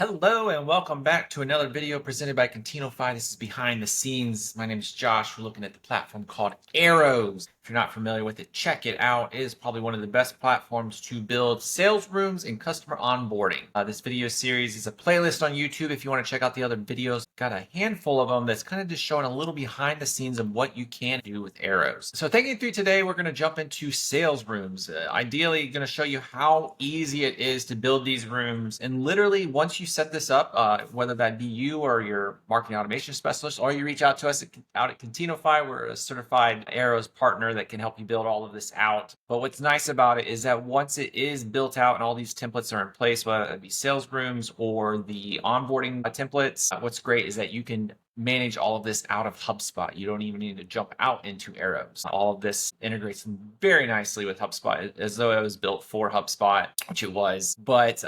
Hello and welcome back to another video presented by Contineofy. This is behind the scenes. My name is Josh. We're looking at the platform called Arrows. If you're not familiar with it, check it out. It is probably one of the best platforms to build sales rooms and customer onboarding. This video series is a playlist on YouTube if you want to check out the other videos. Got a handful of them that's kind of just showing a little behind the scenes of what you can do with Arrows. So thinking through today, we're going to jump into sales rooms. Ideally, going to show you how easy it is to build these rooms. And literally, once you set this up, whether that be you or your marketing automation specialist, or you reach out to us out at Contineofy, we're a certified Arrows partner that can help you build all of this out. But what's nice about it is that once it is built out and all these templates are in place, whether it be sales rooms or the onboarding templates, what's great is that you can manage all of this out of HubSpot. You don't even need to jump out into Arrows. All of this integrates very nicely with HubSpot as though it was built for HubSpot, which it was. But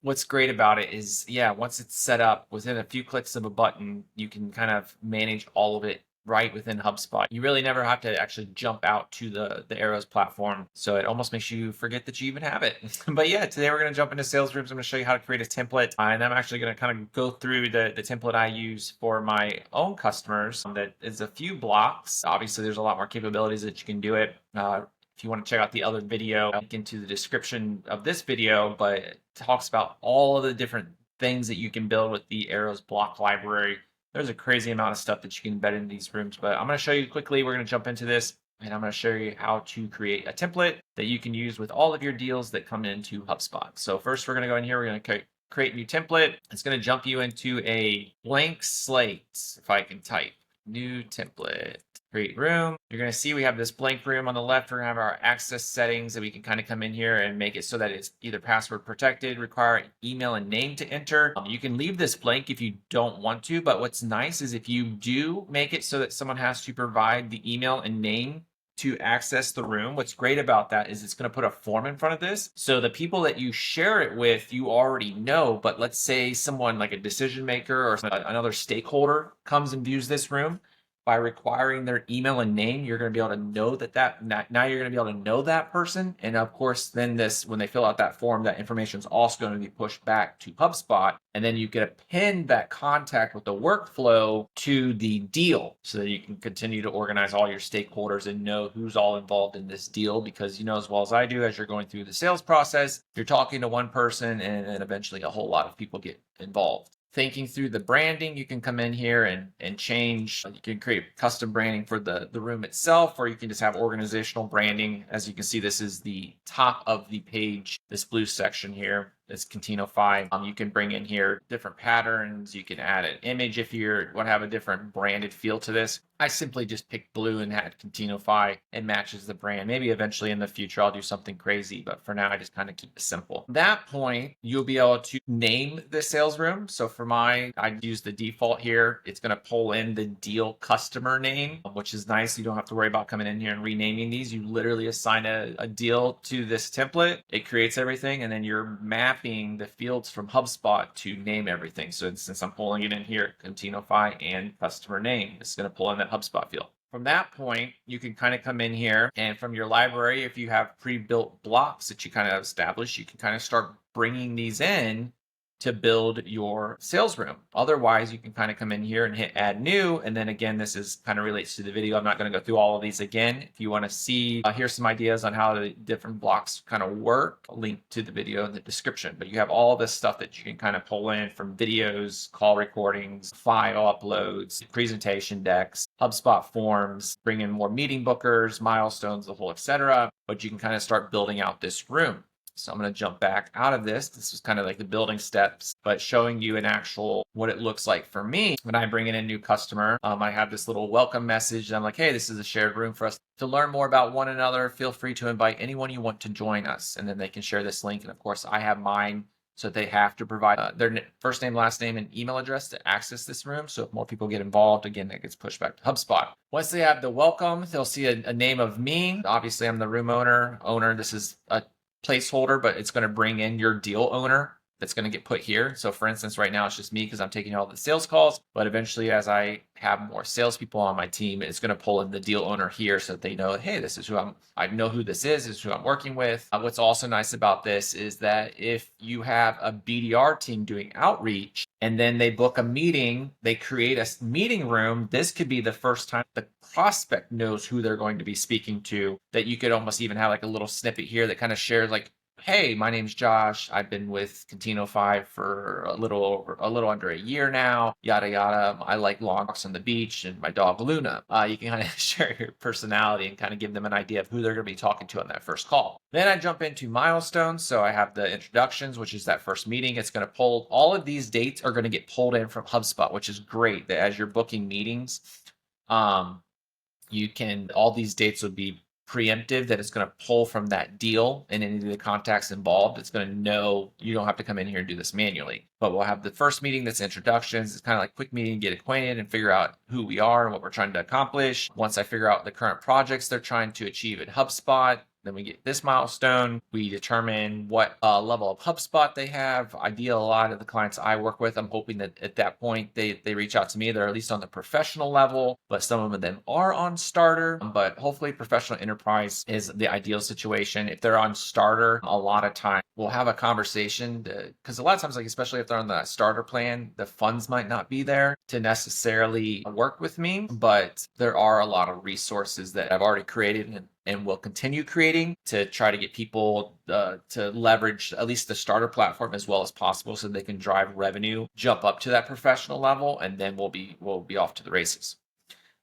what's great about it is, once it's set up within a few clicks of a button, you can kind of manage all of it right within HubSpot. You really never have to actually jump out to the Arrows platform. So it almost makes you forget that you even have it. But today we're going to jump into sales rooms. I'm going to show you how to create a template. And I'm actually going to kind of go through the template I use for my own customers. That is a few blocks. Obviously, there's a lot more capabilities that you can do it. If you want to check out the other video, I'll link into the description of this video, but it talks about all of the different things that you can build with the Arrows block library. There's a crazy amount of stuff that you can embed in these rooms, but I'm going to show you quickly. We're going to jump into this and I'm going to show you how to create a template that you can use with all of your deals that come into HubSpot. So first we're going to go in here. We're going to create a new template. It's going to jump you into a blank slate. If I can type new template, create room. You're going to see we have this blank room on the left. We're going to have our access settings that we can kind of come in here and make it so that it's either password protected, require email and name to enter. You can leave this blank if you don't want to, but what's nice is if you do make it so that someone has to provide the email and name to access the room, what's great about that is it's going to put a form in front of this. So the people that you share it with, you already know, but let's say someone like a decision maker or another stakeholder comes and views this room. By requiring their email and name, you're going to be able to know now you're going to be able to know that person. And of course, then when they fill out that form, that information is also going to be pushed back to HubSpot. And then you get to pin that contact with the workflow to the deal so that you can continue to organize all your stakeholders and know who's all involved in this deal. Because you know as well as I do, as you're going through the sales process, you're talking to one person and then eventually a whole lot of people get involved. Thinking through the branding, you can come in here and change. You can create custom branding for the room itself, or you can just have organizational branding. As you can see, this is the top of the page, this blue section here. It's Contineofy. You can bring in here different patterns. You can add an image if you want to have a different branded feel to this. I simply just picked blue and had Contineofy. It matches the brand. Maybe eventually in the future I'll do something crazy, but for now I just kind of keep it simple. At that point, you'll be able to name the sales room. So for I use the default here. It's going to pull in the deal customer name, which is nice. You don't have to worry about coming in here and renaming these. You literally assign a deal to this template. It creates everything, and then you're mapping the fields from HubSpot to name everything. So since I'm pulling it in here, Contineofy and customer name, it's going to pull in that HubSpot field. From that point, you can kind of come in here and from your library, if you have pre-built blocks that you kind of establish, you can kind of start bringing these in to build your sales room. Otherwise, you can kind of come in here and hit add new. And then again, this is kind of relates to the video. I'm not going to go through all of these again. If you want to see, here's some ideas on how the different blocks kind of work. I'll link to the video in the description. But you have all this stuff that you can kind of pull in from videos, call recordings, file uploads, presentation decks, HubSpot forms, bring in more meeting bookers, milestones, the whole, etc. But you can kind of start building out this room. So I'm going to jump back out of this. This is kind of like the building steps, but showing you an actual what it looks like for me when I bring in a new customer. I have this little welcome message. I'm like, hey, this is a shared room for us to learn more about one another. Feel free to invite anyone you want to join us. And then they can share this link. And of course, I have mine. So they have to provide their first name, last name, and email address to access this room. So if more people get involved, again, that gets pushed back to HubSpot. Once they have the welcome, they'll see a name of me. Obviously, I'm the room owner. This is a placeholder, but it's going to bring in your deal owner that's going to get put here. So for instance, right now it's just me because I'm taking all the sales calls, but eventually as I have more salespeople on my team, it's going to pull in the deal owner here so that they know, hey, this is who I know who this is who I'm working with. What's also nice about this is that if you have a BDR team doing outreach and then they book a meeting, they create a meeting room, this could be the first time the prospect knows who they're going to be speaking to, that you could almost even have like a little snippet here that kind of shares like, hey, my name's Josh. I've been with Contineofy for a little under a year now, yada, yada. I like long walks on the beach and my dog Luna. You can kind of share your personality and kind of give them an idea of who they're going to be talking to on that first call. Then I jump into milestones. So I have the introductions, which is that first meeting. It's going to pull, all of these dates are going to get pulled in from HubSpot, which is great that as you're booking meetings, you can, all these dates would be preemptive, that it's going to pull from that deal and any of the contacts involved. It's going to know you don't have to come in here and do this manually. But we'll have the first meeting that's introductions. It's kind of like quick meeting, get acquainted and figure out who we are and what we're trying to accomplish. Once I figure out the current projects they're trying to achieve at HubSpot, then we get this milestone. We determine what level of HubSpot they have. A lot of the clients I work with, I'm hoping that at that point they reach out to me. They're at least on the professional level, but some of them are on starter. But hopefully professional enterprise is the ideal situation. If they're on starter, a lot of time we'll have a conversation because a lot of times, like especially if they're on the starter plan, the funds might not be there to necessarily work with me, but there are a lot of resources that I've already created and will continue creating to try to get people to leverage at least the starter platform as well as possible so they can drive revenue, jump up to that professional level, and then we'll be off to the races.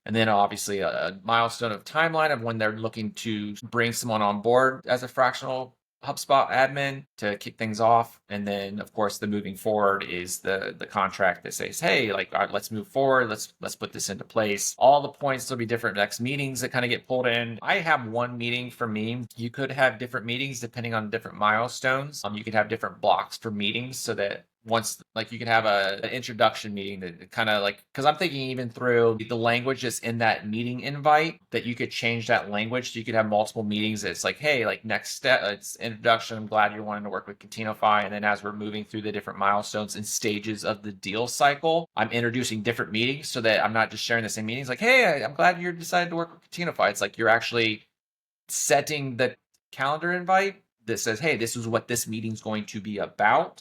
And then obviously a milestone of timeline of when they're looking to bring someone on board as a fractional HubSpot admin to kick things off. And then of course the moving forward is the contract that says, hey, like, all right, let's move forward. Let's put this into place. All the points will be different next meetings that kind of get pulled in. I have one meeting for me. You could have different meetings depending on different milestones. You could have different blocks for meetings so that once, like, you can have an introduction meeting that kind of like, because I'm thinking even through the language that's in that meeting invite, that you could change that language so you could have multiple meetings. It's like, hey, like next step, it's introduction. I'm glad you're wanting to work with Contineofy. And then as we're moving through the different milestones and stages of the deal cycle, I'm introducing different meetings so that I'm not just sharing the same meetings. Like, hey, I'm glad you decided to work with Contineofy. It's like you're actually setting the calendar invite that says, hey, this is what this meeting's going to be about.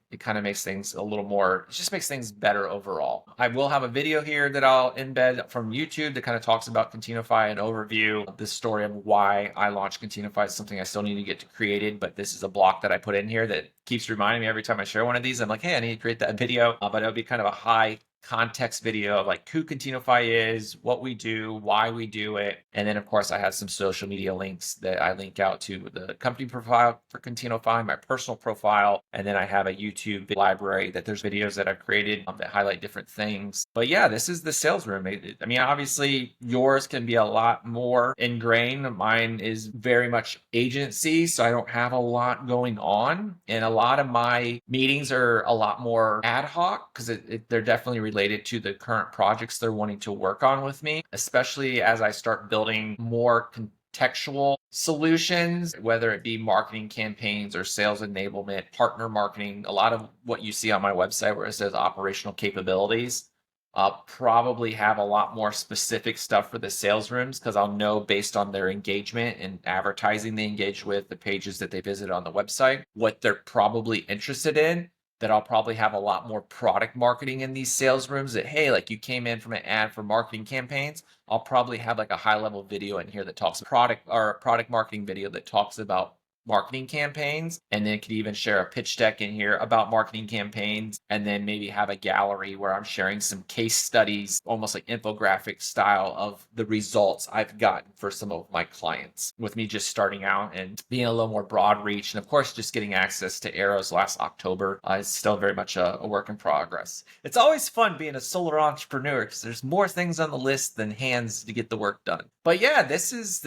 It kind of makes things a little more, it just makes things better overall. I will have a video here that I'll embed from YouTube that kind of talks about Contineofy, an overview of the story of why I launched Contineofy. It's something I still need to get to created, but this is a block that I put in here that keeps reminding me every time I share one of these. I'm like, hey, I need to create that video, but it'll be kind of a high context video of like who Contineofy is, what we do, why we do it. And then of course I have some social media links that I link out to the company profile for Contineofy, my personal profile, and then I have a YouTube library that there's videos that I've created that highlight different things. But yeah, this is the sales room. I mean, obviously yours can be a lot more ingrained. Mine is very much agency, so I don't have a lot going on. And a lot of my meetings are a lot more ad hoc because they're definitely related to the current projects they're wanting to work on with me, especially as I start building more contextual solutions, whether it be marketing campaigns or sales enablement, partner marketing. A lot of what you see on my website where it says operational capabilities, I'll probably have a lot more specific stuff for the sales rooms because I'll know based on their engagement and advertising they engage with, the pages that they visit on the website, what they're probably interested in. That I'll probably have a lot more product marketing in these sales rooms that, hey, like you came in from an ad for marketing campaigns. I'll probably have like a high level video in here that talks product marketing video that talks about marketing campaigns, and then could even share a pitch deck in here about marketing campaigns, and then maybe have a gallery where I'm sharing some case studies, almost like infographic style of the results I've gotten for some of my clients with me just starting out and being a little more broad reach. And of course, just getting access to Arrows last October is still very much a work in progress. It's always fun being a solo entrepreneur because there's more things on the list than hands to get the work done. But yeah, this is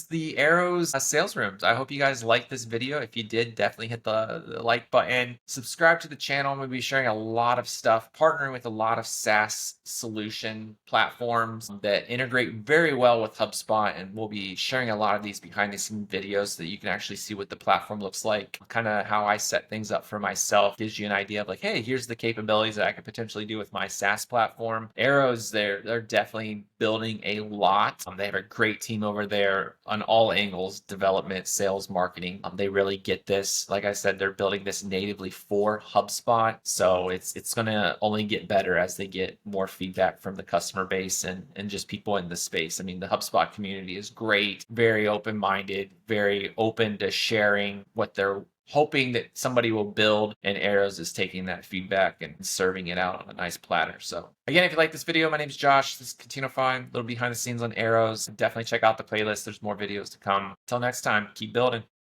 the Arrows sales rooms. I hope you guys guys liked this video. If you did, definitely hit the like button. Subscribe to the channel. I'm going to be sharing a lot of stuff, partnering with a lot of SaaS solution platforms that integrate very well with HubSpot. And we'll be sharing a lot of these behind the scenes videos so that you can actually see what the platform looks like, kind of how I set things up for myself. Gives you an idea of like, hey, here's the capabilities that I could potentially do with my SaaS platform. Arrows, they're definitely building a lot. They have a great team over there on all angles, development, sales, marketing. They really get this. Like I said, they're building this natively for HubSpot. So it's going to only get better as they get more feedback from the customer base and just people in the space. I mean, the HubSpot community is great, very open-minded, very open to sharing what they're hoping that somebody will build, and Arrows is taking that feedback and serving it out on a nice platter. So again, if you like this video, my name is Josh. This is Contineofy, a little behind the scenes on Arrows. Definitely check out the playlist. There's more videos to come. Until next time, keep building.